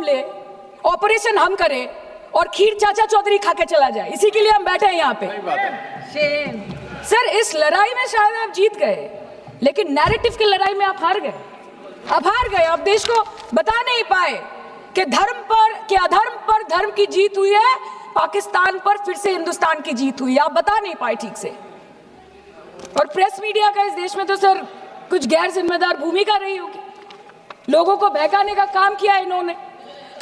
ले, ऑपरेशन हम करें और खीर चाचा चौधरी खा के चला जाए, इसी के लिए हम बैठे हैं यहाँ पे। सर, इस लड़ाई में शायद आप जीत गए, लेकिन नैरेटिव की लड़ाई में आप हार गए। आप देश को बता नहीं पाए कि धर्म पर, कि अधर्म पर धर्म की जीत हुई है, पाकिस्तान पर फिर से हिंदुस्तान की जीत हुई है, आप बता नहीं पाए ठीक से। और प्रेस मीडिया का इस देश में तो सर कुछ गैर जिम्मेदार भूमिका रही होगी, लोगों को बहकाने का काम किया इन्होंने।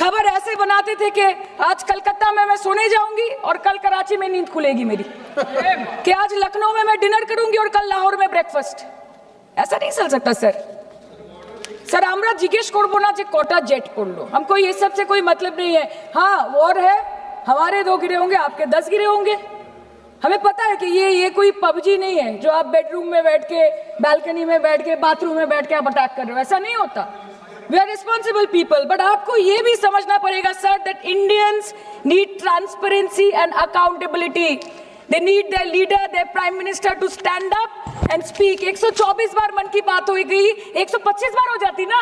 खबर ऐसे बनाते थे कि आज कलकत्ता में मैं सोने जाऊंगी और कल कराची में नींद खुलेगी मेरी, कि आज लखनऊ में मैं डिनर करूंगी और कल लाहौर में ब्रेकफास्ट। ऐसा नहीं चल सकता सर। আমরা জিজ্ঞেস করব না যে কটা जेट করলো, हमको ये सब से कोई मतलब नहीं है। हाँ, वॉर है, हमारे 2 गिरे होंगे, आपके 10 गिरे होंगे। हमें पता है कि ये कोई पबजी नहीं है जो आप बेडरूम में बैठ के, बालकनी में बैठ के, बाथरूम में बैठ के आप अटैक कर रहे हो, ऐसा नहीं होता। We are responsible people, but आपको ये भी समझना पड़ेगा sir that Indians need transparency and accountability. They need their leader, their prime minister to stand up and speak. 124 बार मन की बात हो गई, 125 बार हो जाती ना,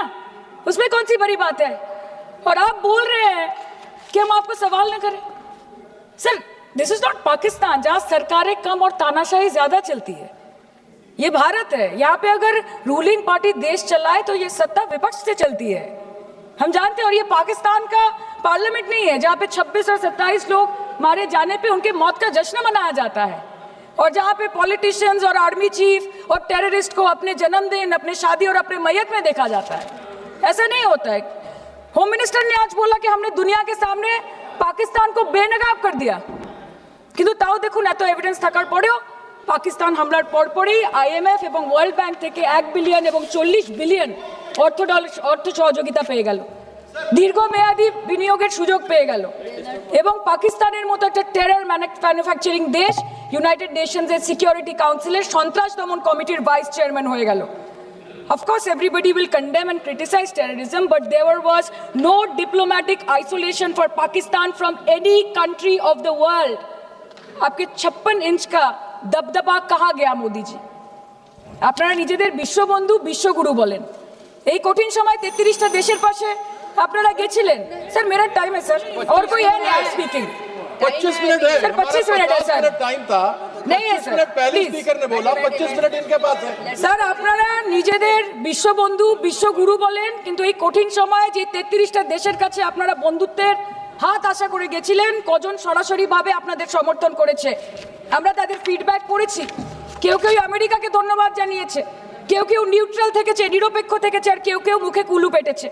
उसमें कौन सी बड़ी बात है। और आप बोल रहे हैं कि हम आपको सवाल न करें। Sir, this is not Pakistan जहां सरकारें कम और तानाशाही ज्यादा चलती है। ये भारत है, यहाँ पे अगर रूलिंग पार्टी देश चलाए तो ये सत्ता विपक्ष से चलती है, हम जानते हैं। और ये पाकिस्तान का पार्लियामेंट नहीं है जहाँ पे 26 और 27 लोग मारे जाने पे उनके मौत का जश्न मनाया जाता है, और जहाँ पे पॉलिटिशियंस और आर्मी चीफ और टेररिस्ट को अपने जन्मदिन, अपने शादी और अपने मैयत में देखा जाता है। ऐसा नहीं होता है। होम मिनिस्टर ने आज बोला कि हमने दुनिया के सामने पाकिस्तान को बेनकाब कर दिया, কিন্তু তাও দেখুন এত এভিডেন্স থাকার পরেও পাকিস্তান হামলার পরপরই আইএমএফ এবং ওয়ার্ল্ড ব্যাংক থেকে 1 বিলিয়ন এবং 40 বিলিয়ন অর্থ সহযোগিতা পেয়ে গেল, দীর্ঘমেয়াদী বিনিয়োগের সুযোগ পেয়ে গেল, এবং পাকিস্তানের মতো একটা টেরর ম্যানুফ্যাকচারিং দেশ ইউনাইটেড নেশনসের সিকিউরিটি কাউন্সিলের সন্ত্রাস দমন কমিটির ভাইস চেয়ারম্যান হয়ে গেল। Of course, everybody will condemn and criticize terrorism, but there was no diplomatic isolation for Pakistan from any country of the world. आपके 56 इंच का दबदबा कहाँ गया मोदी जी? আপনারা নিজেদের বিশ্ববন্ধু, বিশ্বগুরু বলেন, এই কঠিন সময় 33টা দেশের পাশে আপনারা গেছিলেন। স্যার, मेरा टाइम है सर, और कोई है नहीं स्पीकिंग। 25 मिनट है सर, 25 मिनट है सर, टाइम था नहीं है सर, पहले स्पीकर ने बोला 25 मिनट इनके पास है। স্যার, আপনারা নিজেদের বিশ্ববন্ধু, বিশ্বগুরু বলেন, কিন্তু এই কঠিন সময়ে যে 33টা দেশের কাছে আপনারা বন্ধুত্বের হাত আশা করে গেছিলেন, কজন সরাসরি ভাবে আপনাদের সমর্থন করেছে আমরা তাদের ফিডব্যাক পড়েছি। কেউ কেউ আমেরিকাকে ধন্যবাদ জানিয়েছে, কেউ কেউ নিউট্রাল থেকেছে, নিরপেক্ষ থেকেছে, আর কেউ কেউ মুখে কুলু পেটেছে।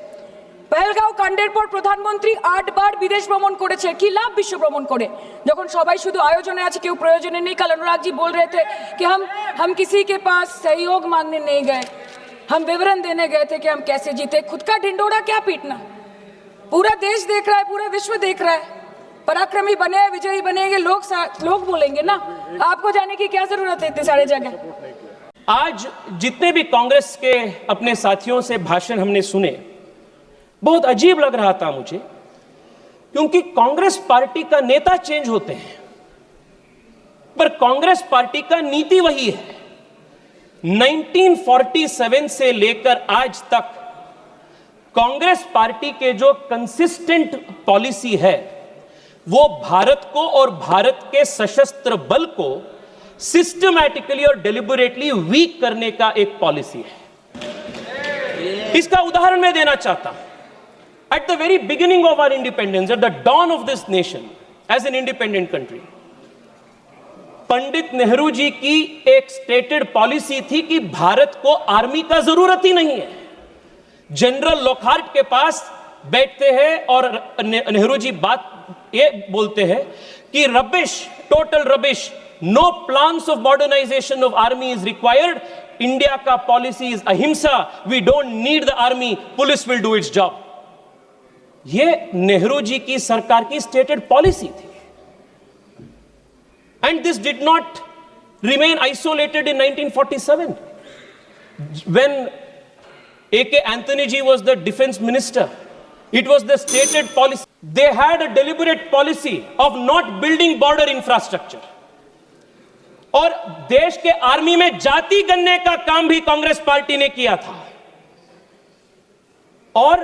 পহেলগাঁও কাণ্ডের পর প্রধানমন্ত্রী 8 বার বিদেশ ভ্রমণ করেছে, কি লাভ বিশ্ব ভ্রমণ করে যখন সবাই শুধু আয়োজনে আছে, কেউ প্রয়োজনে নেই। कल अनुराग जी बोल रहे थे कि हम किसी के पास सहयोग मांगने नहीं गए, हम विवरण देने गए थे कि हम कैसे जीते। खुद का ढिंडोरा क्या पीटना, पूरा देश देख रहा है, पूरा विश्व देख रहा है। पराक्रमी बने, विजयी बनेंगे, लोग बोलेंगे ना, आपको जाने की क्या जरूरत है इतने सारे जगह। आज जितने भी कांग्रेस के अपने साथियों से भाषण हमने सुने, बहुत अजीब लग रहा था मुझे, क्योंकि कांग्रेस पार्टी का नेता चेंज होते हैं पर कांग्रेस पार्टी का नीति वही है। 1947 से लेकर आज तक कांग्रेस पार्टी के जो कंसिस्टेंट पॉलिसी है वो भारत को और भारत के सशस्त्र बल को सिस्टमैटिकली और डेलिबरेटली वीक करने का एक पॉलिसी है। इसका उदाहरण मैं देना चाहता हूं। At the very beginning of our independence, at the dawn of this nation as an independent country, Pandit Nehru ji की एक स्टेटेड पॉलिसी थी कि भारत को आर्मी का जरूरत ही नहीं है। जनरल लॉकहार्ट के पास बैठते हैं और नेहरू जी बात ये बोलते हैं कि rubbish, total rubbish, no plans of modernisation of army is required, India का policy is ahimsa, we don't need the army, police will do its job. ये नेहरू जी की सरकार की स्टेटेड पॉलिसी थी। And this did not remain isolated in 1947 when A.K. Anthony ji was the defense minister. It was the stated policy. They had a deliberate policy of not building border infrastructure. और देश के army में जाति गणने का काम भी Congress party ने किया था। और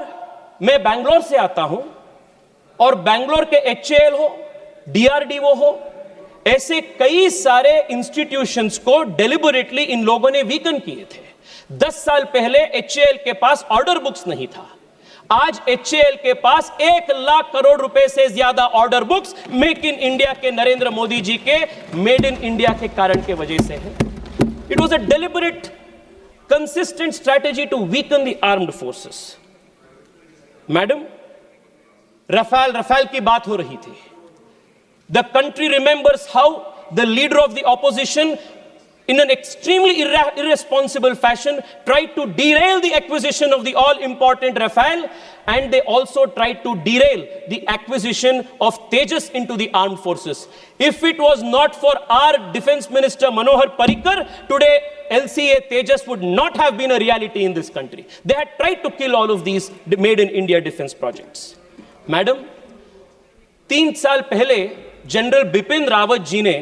मैं बैंगलोर से आता हूं, और बैंगलोर के HAL हो, DRDO हो, ऐसे कई सारे इंस्टीट्यूशंस को डेलिबरेटली इन लोगों ने वीकन किए थे। 10 साल पहले HAL के पास ऑर्डर बुक्स नहीं था, आज HAL के पास 1 लाख करोड़ रुपए से ज्यादा order books make in India के नरेंद्र मोदी जी के मेड इन इंडिया के कारण के वजह से है। It was a deliberate consistent strategy to weaken the armed forces. Madam, Rafale की बात हो रही थी। The country remembers how the leader of the opposition, in an extremely irresponsible fashion, tried to derail the acquisition of the all-important Rafale, and they also tried to derail the acquisition of Tejas into the armed forces. If it was not for our Defense Minister Manohar Parrikar, today LCA Tejas would not have been a reality in this country. They had tried to kill all of these made in India defense projects. Madam, 3 साल पहले general Bipin Rawat ji ने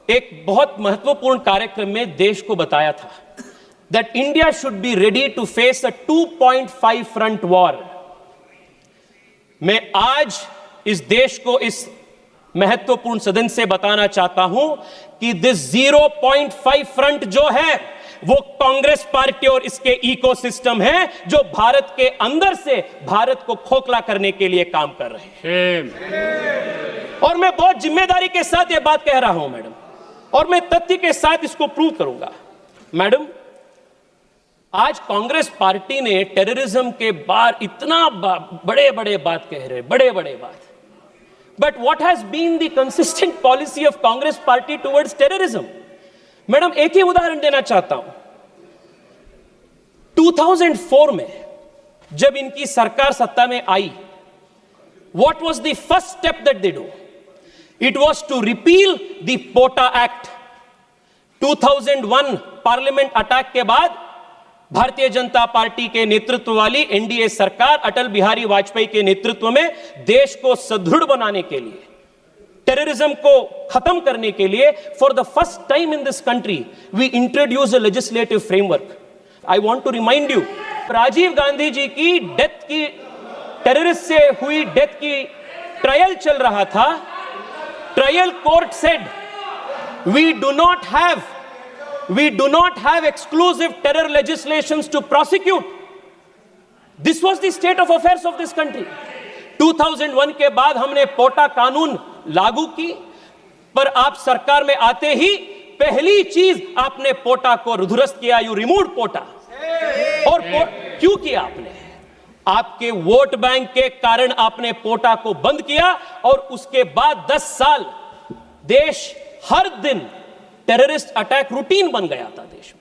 एक बहुत महत्वपूर्ण कार्यक्रम में देश को बताया था that India should be ready to face a 2.5 front war. मैं आज इस देश को इस महत्वपूर्ण सदन से बताना चाहता हूं कि दिस 0.5 फ्रंट जो है वो कांग्रेस पार्टी और इसके इकोसिस्टम है जो भारत के अंदर से भारत को खोखला करने के लिए काम कर रहे हैं। और मैं बहुत जिम्मेदारी के साथ यह बात कह रहा हूं मैडम, और मैं तथ्य के साथ इसको प्रूव करूंगा। मैडम, आज कांग्रेस पार्टी ने टेररिज्म के बार इतना बड़े बड़े बात कह रहे, बड़े बड़े बात, but what has been the consistent policy of Congress party towards terrorism? Madam, एक ही उदाहरण देना चाहता हूं। 2004 में जब इनकी सरकार सत्ता में आई, what was the first step that they do? It was to repeal the POTA Act. 2001 parliament attack के बाद भारतीय जनता पार्टी के नेतृत्व वाली एनडीए सरकार अटल बिहारी वाजपेयी के नेतृत्व में देश को सुदृढ़ बनाने के लिए, टेररिज्म को खत्म करने के लिए, for the first time in this country we introduce a legislative framework. I want to remind you, Rajiv Gandhi ji की डेथ की, टेररिस्ट से हुई डेथ की ट्रायल चल रहा था। Trial court said we do not have exclusive terror legislations to prosecute. This was the state of affairs of this country. 2001 के बाद हमने पोटा कानून लागू की, पर आप सरकार में आते ही पहली चीज आपने पोटा को दुरुस्त किया, यू रिमूव्ड पोटा। और क्यों किया आपने? आपके वोट बैंक के कारण आपने पोटा को बंद किया, और उसके बाद 10 साल देश हर दिन टेररिस्ट अटैक रूटीन बन गया था देश में।